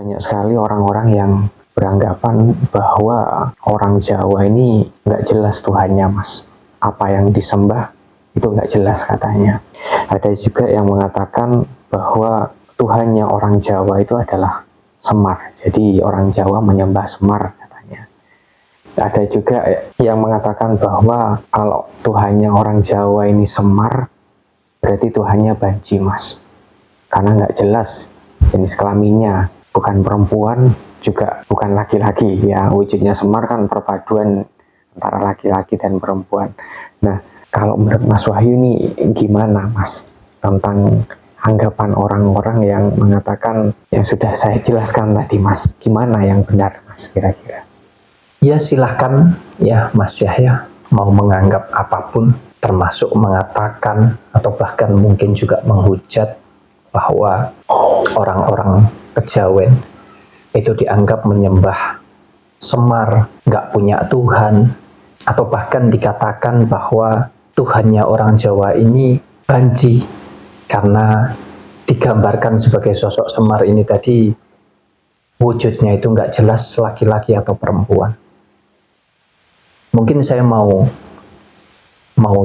banyak sekali orang-orang yang beranggapan bahwa orang Jawa ini nggak jelas Tuhannya, Mas. Apa yang disembah itu nggak jelas katanya. Ada juga yang mengatakan bahwa Tuhannya orang Jawa itu adalah Semar. Jadi orang Jawa menyembah Semar katanya. Ada juga yang mengatakan bahwa kalau Tuhannya orang Jawa ini Semar, berarti Tuhannya banci, Mas. Karena nggak jelas jenis kelaminnya, bukan perempuan, juga bukan laki-laki. Ya, wujudnya Semar kan perpaduan antara laki-laki dan perempuan. Nah, kalau menurut Mas Wahyu ini gimana, Mas, tentang anggapan orang-orang yang mengatakan yang sudah saya jelaskan tadi, Mas? Gimana yang benar, Mas, kira-kira? Ya, silahkan ya Mas Yahya mau menganggap apapun, termasuk mengatakan atau bahkan mungkin juga menghujat bahwa orang-orang Kejawen itu dianggap menyembah Semar, nggak punya Tuhan, atau bahkan dikatakan bahwa Tuhannya orang Jawa ini banci karena digambarkan sebagai sosok Semar ini tadi wujudnya itu nggak jelas laki-laki atau perempuan. Mungkin saya mau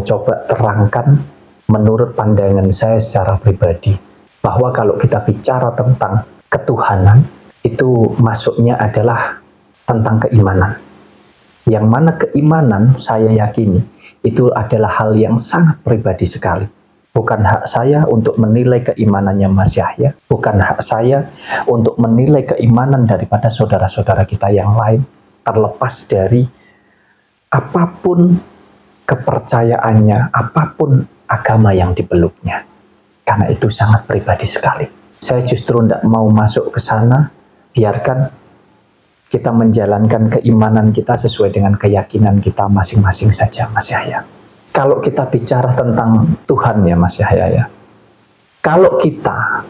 coba terangkan menurut pandangan saya secara pribadi bahwa kalau kita bicara tentang ketuhanan itu masuknya adalah tentang keimanan. Yang mana keimanan saya yakini itu adalah hal yang sangat pribadi sekali. Bukan hak saya untuk menilai keimanannya Mas Yahya, bukan hak saya untuk menilai keimanan daripada saudara-saudara kita yang lain, terlepas dari apapun kepercayaannya, apapun agama yang dipeluknya. Karena itu sangat pribadi sekali. Saya justru tidak mau masuk ke sana, biarkan kita menjalankan keimanan kita sesuai dengan keyakinan kita masing-masing saja, Mas Yahya. Kalau kita bicara tentang Tuhan ya Mas Yahya ya, kalau kita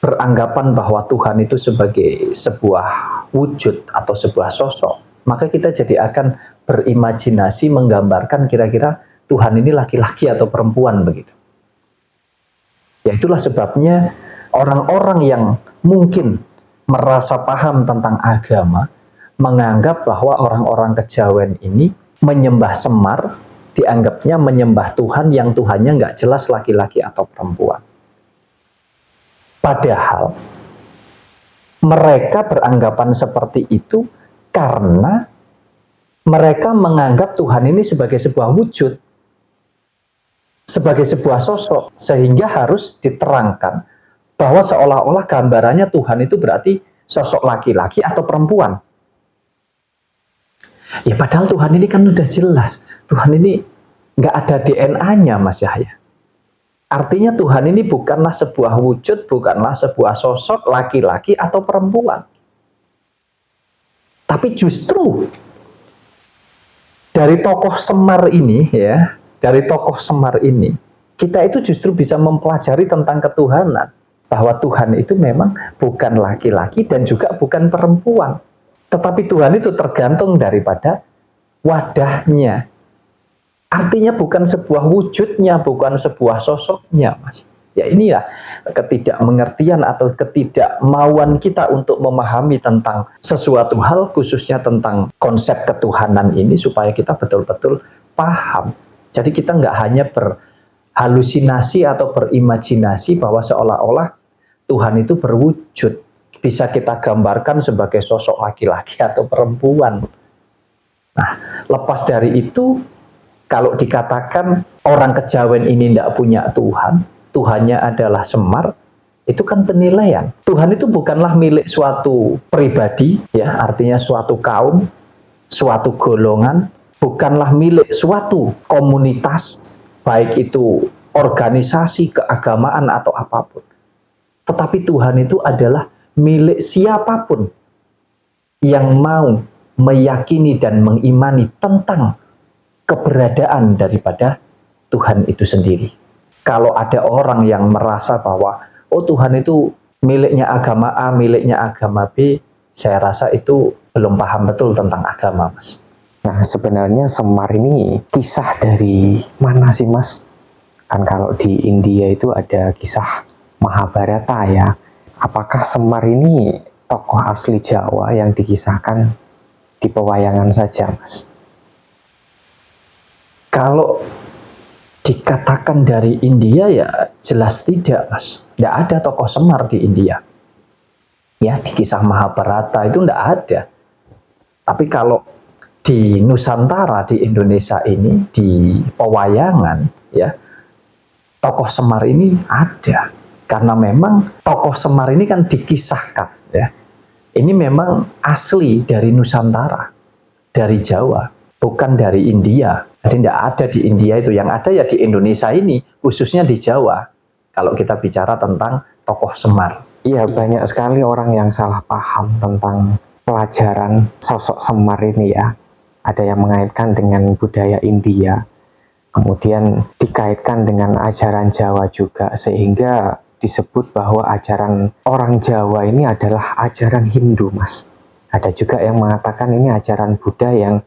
beranggapan bahwa Tuhan itu sebagai sebuah wujud atau sebuah sosok, maka kita jadi akan berimajinasi menggambarkan kira-kira Tuhan ini laki-laki atau perempuan begitu. Ya itulah sebabnya orang-orang yang mungkin merasa paham tentang agama menganggap bahwa orang-orang Kejawen ini menyembah Semar, dianggapnya menyembah Tuhan yang Tuhannya nggak jelas laki-laki atau perempuan. Padahal mereka beranggapan seperti itu karena mereka menganggap Tuhan ini sebagai sebuah wujud, sebagai sebuah sosok, sehingga harus diterangkan bahwa seolah-olah gambarannya Tuhan itu berarti sosok laki-laki atau perempuan. Ya padahal Tuhan ini kan udah jelas, Tuhan ini nggak ada DNA-nya Mas Yahya. Artinya Tuhan ini bukanlah sebuah wujud, bukanlah sebuah sosok laki-laki atau perempuan. Tapi justru dari tokoh Semar ini ya, dari tokoh Semar ini, kita itu justru bisa mempelajari tentang ketuhanan. Bahwa Tuhan itu memang bukan laki-laki dan juga bukan perempuan. Tetapi Tuhan itu tergantung daripada wadahnya. Artinya bukan sebuah wujudnya, bukan sebuah sosoknya, Mas. Ya inilah ketidakmengertian atau ketidakmauan kita untuk memahami tentang sesuatu hal, khususnya tentang konsep ketuhanan ini, supaya kita betul-betul paham. Jadi kita nggak hanya berhalusinasi atau berimajinasi bahwa seolah-olah Tuhan itu berwujud, bisa kita gambarkan sebagai sosok laki-laki atau perempuan. Nah, lepas dari itu, kalau dikatakan orang Kejawen ini tidak punya Tuhan, Tuhannya adalah Semar, itu kan penilaian. Tuhan itu bukanlah milik suatu pribadi, ya, artinya suatu kaum, suatu golongan, bukanlah milik suatu komunitas, baik itu organisasi, keagamaan atau apapun. Tetapi Tuhan itu adalah milik siapapun yang mau meyakini dan mengimani tentang keberadaan daripada Tuhan itu sendiri. Kalau ada orang yang merasa bahwa oh Tuhan itu miliknya agama A, miliknya agama B, saya rasa itu belum paham betul tentang agama, Mas. Nah, sebenarnya Semar ini kisah dari mana sih, Mas? Kan kalau di India itu ada kisah Mahabharata ya. Apakah Semar ini tokoh asli Jawa yang dikisahkan di pewayangan saja, Mas? Kalau dikatakan dari India ya jelas tidak, Mas. Tidak ada tokoh Semar di India. Ya, di kisah Mahabharata itu tidak ada. Tapi kalau di Nusantara, di Indonesia ini, di pewayangan, ya, tokoh Semar ini ada. Karena memang tokoh Semar ini kan dikisahkan, ya. Ini memang asli dari Nusantara, dari Jawa, bukan dari India. Jadi tidak ada di India itu, yang ada ya di Indonesia ini, khususnya di Jawa. Kalau kita bicara tentang tokoh Semar. Iya, banyak sekali orang yang salah paham tentang pelajaran sosok Semar ini ya. Ada yang mengaitkan dengan budaya India, kemudian dikaitkan dengan ajaran Jawa juga, sehingga disebut bahwa ajaran orang Jawa ini adalah ajaran Hindu, Mas. Ada juga yang mengatakan ini ajaran Buddha yang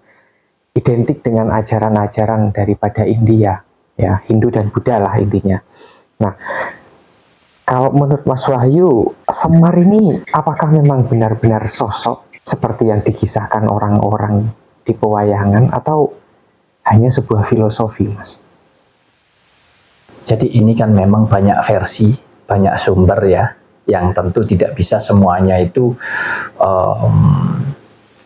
identik dengan ajaran-ajaran daripada India, ya, Hindu dan Buddha lah intinya. Nah, kalau menurut Mas Wahyu, Semar ini apakah memang benar-benar sosok seperti yang dikisahkan orang-orang di pewayangan atau hanya sebuah filosofi, Mas? Jadi ini kan memang banyak versi, banyak sumber ya, yang tentu tidak bisa semuanya itu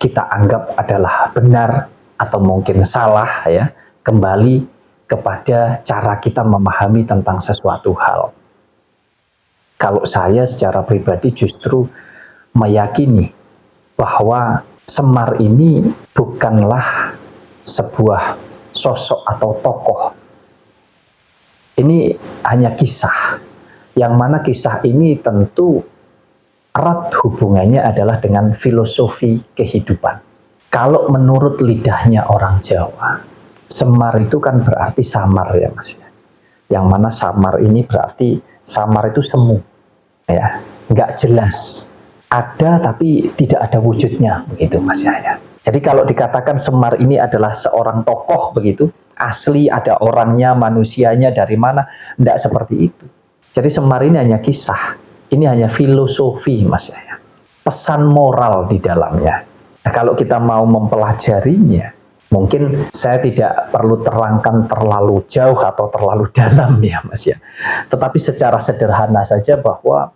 kita anggap adalah benar atau mungkin salah ya, kembali kepada cara kita memahami tentang sesuatu hal. Kalau saya secara pribadi justru meyakini bahwa Semar ini bukanlah sebuah sosok atau tokoh. Ini hanya kisah, yang mana kisah ini tentu erat hubungannya adalah dengan filosofi kehidupan. Kalau menurut lidahnya orang Jawa, Semar itu kan berarti samar ya, Mas. Yang mana samar ini berarti samar itu semu, ya, nggak jelas. Ada tapi tidak ada wujudnya, begitu Mas Yahya. Jadi kalau dikatakan Semar ini adalah seorang tokoh begitu, asli ada orangnya, manusianya dari mana, tidak seperti itu. Jadi Semar ini hanya kisah, ini hanya filosofi Mas Yahya. Pesan moral di dalamnya. Nah, kalau kita mau mempelajarinya, mungkin saya tidak perlu terangkan terlalu jauh atau terlalu dalam ya Mas ya. Tetapi secara sederhana saja bahwa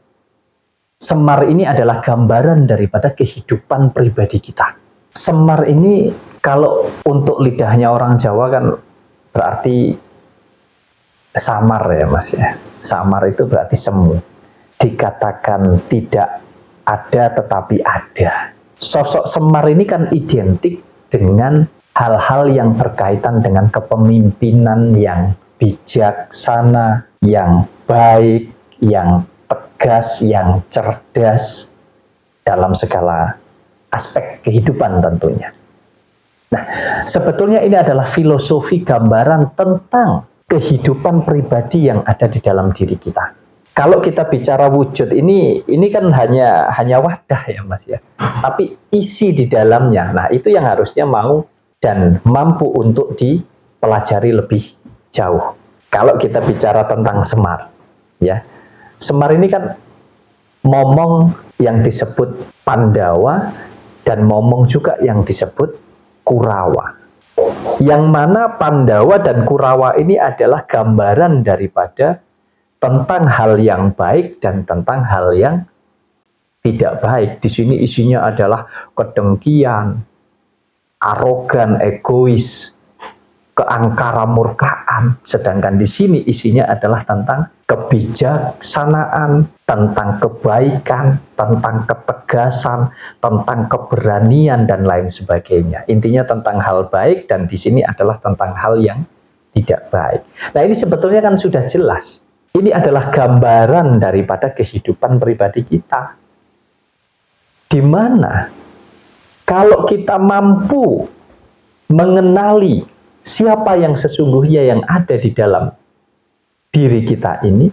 Semar ini adalah gambaran daripada kehidupan pribadi kita. Semar ini kalau untuk lidahnya orang Jawa kan berarti samar ya Mas ya. Samar itu berarti semu. Dikatakan tidak ada tetapi ada. Sosok Semar ini kan identik dengan hal-hal yang berkaitan dengan kepemimpinan yang bijaksana, yang baik, yang tegas, yang cerdas dalam segala aspek kehidupan tentunya. Nah, sebetulnya ini adalah filosofi gambaran tentang kehidupan pribadi yang ada di dalam diri kita. Kalau kita bicara wujud ini kan hanya wadah ya Mas ya. Tapi isi di dalamnya, nah itu yang harusnya mau dan mampu untuk dipelajari lebih jauh. Kalau kita bicara tentang Semar, ya. Semar ini kan momong yang disebut Pandawa dan momong juga yang disebut Kurawa. Yang mana Pandawa dan Kurawa ini adalah gambaran daripada tentang hal yang baik dan tentang hal yang tidak baik. Di sini isinya adalah kedengkian, arogan, egois, keangkara murkaan. Sedangkan di sini isinya adalah tentang kebijaksanaan, tentang kebaikan, tentang ketegasan, tentang keberanian dan lain sebagainya. Intinya tentang hal baik dan di sini adalah tentang hal yang tidak baik. Nah, ini sebetulnya kan sudah jelas. Ini adalah gambaran daripada kehidupan pribadi kita. Di mana kalau kita mampu mengenali siapa yang sesungguhnya yang ada di dalam diri kita ini,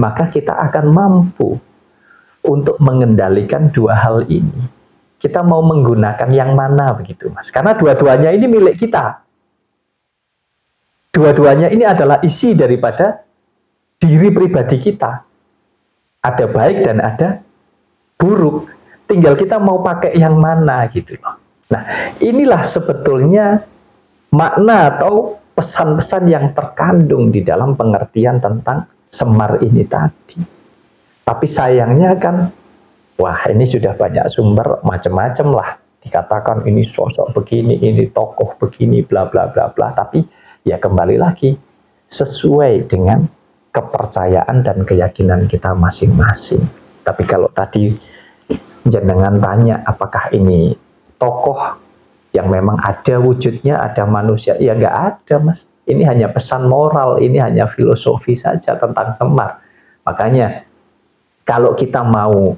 maka kita akan mampu untuk mengendalikan dua hal ini. Kita mau menggunakan yang mana begitu Mas? Karena dua-duanya ini milik kita. Dua-duanya ini adalah isi daripada diri pribadi kita. Ada baik dan ada buruk. Tinggal kita mau pakai yang mana gitu loh. Nah, inilah sebetulnya makna atau pesan-pesan yang terkandung di dalam pengertian tentang semar ini tadi. Tapi sayangnya kan, wah ini sudah banyak sumber macam-macam lah. Dikatakan ini sosok begini, ini tokoh begini, bla bla bla bla. Tapi ya kembali lagi, sesuai dengan kepercayaan dan keyakinan kita masing-masing. Tapi kalau tadi jenengan tanya apakah ini tokoh yang memang ada wujudnya, ada manusia, ya nggak ada mas. Ini hanya pesan moral, ini hanya filosofi saja tentang semar. Makanya kalau kita mau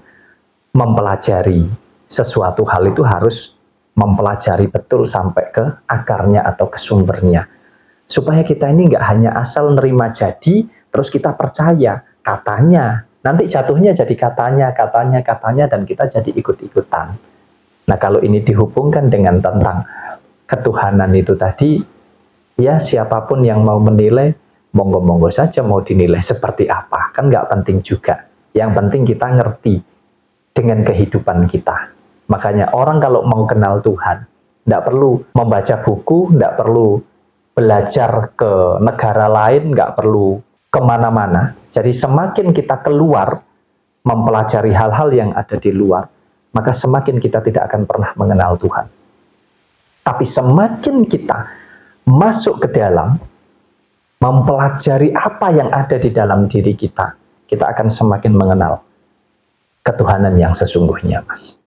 mempelajari sesuatu hal itu harus mempelajari betul sampai ke akarnya atau ke sumbernya. Supaya kita ini nggak hanya asal nerima jadi, terus kita percaya katanya. Nanti jatuhnya jadi katanya, dan kita jadi ikut-ikutan. Nah kalau ini dihubungkan dengan tentang ketuhanan itu tadi, ya siapapun yang mau menilai, monggo-monggo saja mau dinilai seperti apa. Kan nggak penting juga. Yang penting kita ngerti dengan kehidupan kita. Makanya orang kalau mau kenal Tuhan, nggak perlu membaca buku, nggak perlu belajar ke negara lain, nggak perlu kemana-mana. Jadi semakin kita keluar mempelajari hal-hal yang ada di luar, maka semakin kita tidak akan pernah mengenal Tuhan. Tapi semakin kita masuk ke dalam, mempelajari apa yang ada di dalam diri kita, kita akan semakin mengenal ketuhanan yang sesungguhnya, Mas.